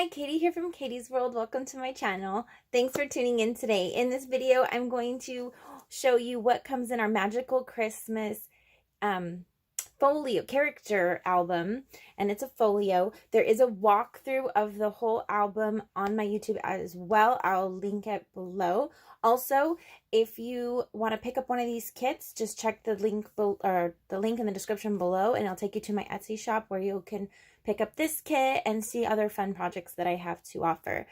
Hi, Katie here from Katie's World. Welcome to my channel. Thanks for tuning in today. In this video, I'm going to show you what comes in our Magical Christmas folio character album, and it's a folio. There is a walkthrough of the whole album on my YouTube as well. I'll link it below. Also, if you want to pick up one of these kits, just check the link in the description below, and I'll take you to my Etsy shop where you can pick up this kit and see other fun projects that I have to offer.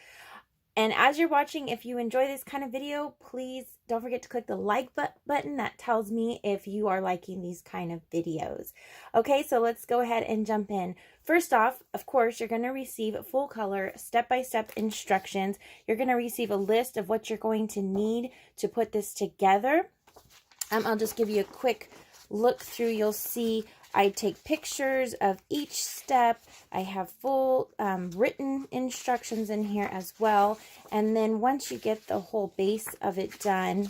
And as you're watching, if you enjoy this kind of video, please don't forget to click the like button. That tells me if you are liking these kind of videos. Okay, so let's go ahead and jump in. First off, of course, you're going to receive full color, step-by-step instructions. You're going to receive a list of what you're going to need to put this together. I'll just give you a quick look through. You'll see I take pictures of each step. I have full written instructions in here as well. And then once you get the whole base of it done,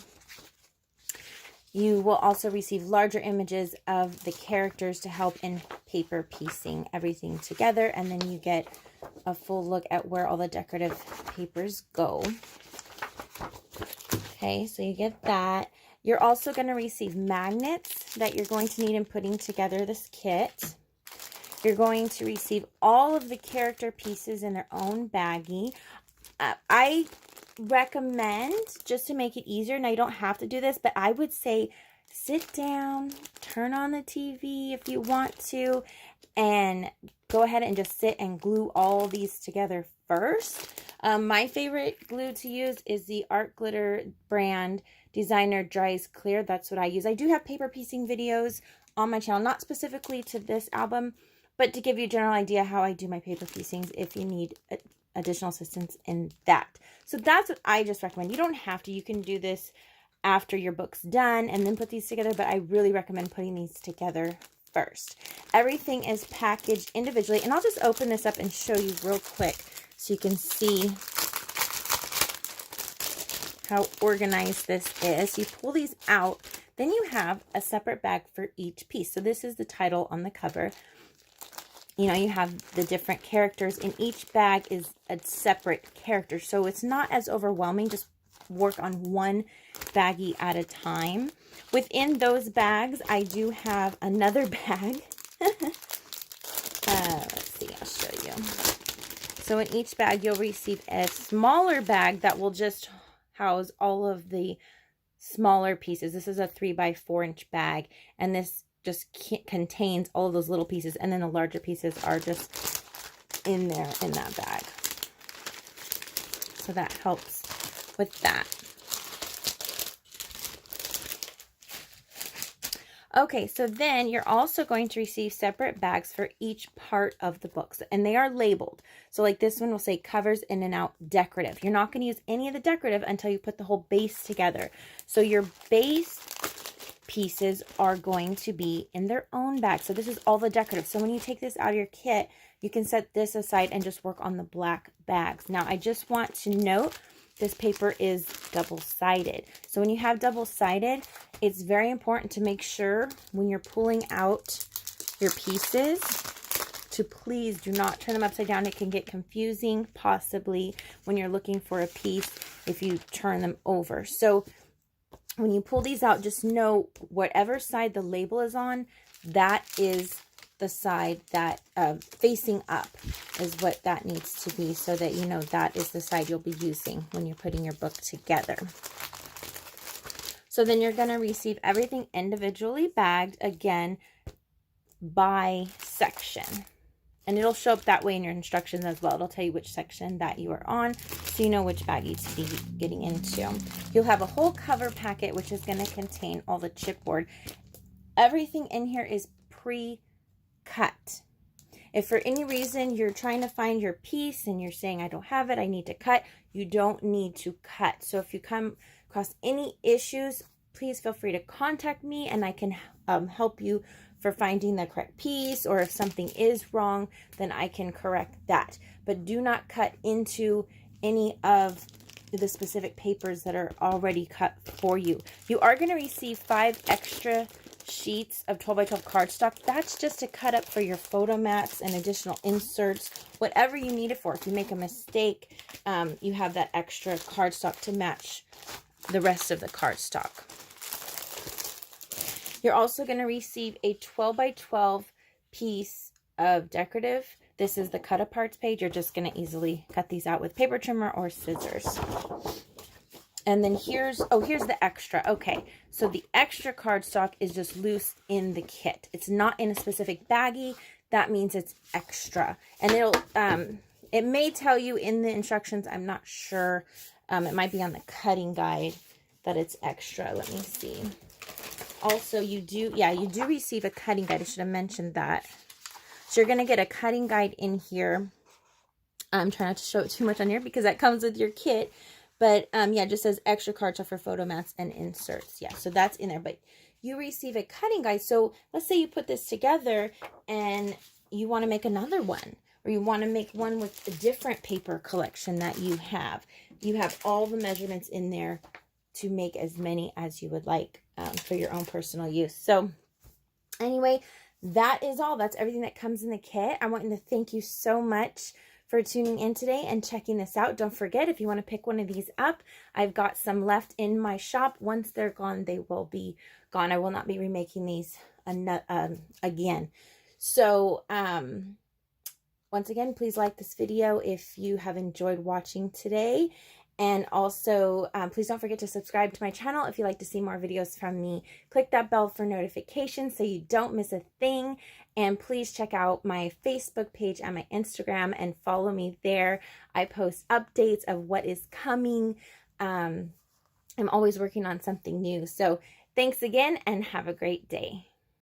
you will also receive larger images of the characters to help in paper piecing everything together. And then you get a full look at where all the decorative papers go. Okay, so you get that. You're also going to receive magnets that you're going to need in putting together this kit. You're going to receive all of the character pieces in their own baggie. I recommend, just to make it easier, now you don't have to do this, but I would say sit down, turn on the TV if you want to, and go ahead and just sit and glue all these together first. My favorite glue to use is the Art Glitter brand Designer Dries Clear. That's what I use. I do have paper piecing videos on my channel, not specifically to this album, but to give you a general idea how I do my paper piecings if you need additional assistance in that. So that's what I just recommend. You don't have to. You can do this after your book's done and then put these together, but I really recommend putting these together first. Everything is packaged individually, and I'll just open this up and show you real quick so you can see how organized this is. You pull these out, then you have a separate bag for each piece. So this is the title on the cover. You know, you have the different characters, and each bag is a separate character. So it's not as overwhelming. Just work on one baggie at a time. Within those bags, I do have another bag. Let's see, I'll show you. So in each bag, you'll receive a smaller bag that will just house all of the smaller pieces. This is a 3x4 inch bag, and this just contains all of those little pieces, and then the larger pieces are just in there in that bag. So that helps with that. Okay, so then you're also going to receive separate bags for each part of the books, and they are labeled. So like this one will say covers in and out decorative. You're not going to use any of the decorative until you put the whole base together. So your base pieces are going to be in their own bag. So this is all the decorative. So when you take this out of your kit, you can set this aside and just work on the black bags. Now I just want to note this paper is double-sided. So when you have double-sided, it's very important to make sure when you're pulling out your pieces to please do not turn them upside down. It can get confusing possibly when you're looking for a piece if you turn them over. So when you pull these out, just know whatever side the label is on, that is the side that facing up is what that needs to be, so that you know that is the side you'll be using when you're putting your book together. So then you're going to receive everything individually bagged, again, by section. And it'll show up that way in your instructions as well. It'll tell you which section that you are on, so you know which baggie to be getting into. You'll have a whole cover packet, which is going to contain all the chipboard. Everything in here is pre-cut. If for any reason you're trying to find your piece and you're saying, I don't have it, I need to cut, you don't need to cut. So if you come across any issues, please feel free to contact me, and I can help you for finding the correct piece, or if something is wrong, then I can correct that. But do not cut into any of the specific papers that are already cut for you. You are going to receive 5 extra sheets of 12 by 12 cardstock. That's just to cut up for your photo mats and additional inserts, whatever you need it for. If you make a mistake, you have that extra cardstock to match the rest of the cardstock. You're also going to receive a 12 by 12 piece of decorative. This is the cut aparts page. You're just going to easily cut these out with paper trimmer or scissors. And then here's the extra. Okay, so the extra cardstock is just loose in the kit. It's not in a specific baggie. That means it's extra. And it may tell you in the instructions, I'm not sure. It might be on the cutting guide that it's extra. Let me see. Also, you do receive a cutting guide. I should have mentioned that. So you're going to get a cutting guide in here. I'm trying not to show it too much on here because that comes with your kit. But, yeah, it just says extra cardstock for photo mats and inserts. Yeah, so that's in there. But you receive a cutting guide. So let's say you put this together and you want to make another one. Or you want to make one with a different paper collection that you have. You have all the measurements in there to make as many as you would like for your own personal use. So, anyway, that is all. That's everything that comes in the kit. I want to thank you so much for tuning in today and checking this out. Don't forget, if you want to pick one of these up, I've got some left in my shop. Once they're gone, they will be gone. I will not be remaking these again. So, once again, please like this video if you have enjoyed watching today. And also, please don't forget to subscribe to my channel if you'd like to see more videos from me. Click that bell for notifications so you don't miss a thing. And please check out my Facebook page and my Instagram and follow me there. I post updates of what is coming. I'm always working on something new. So thanks again and have a great day.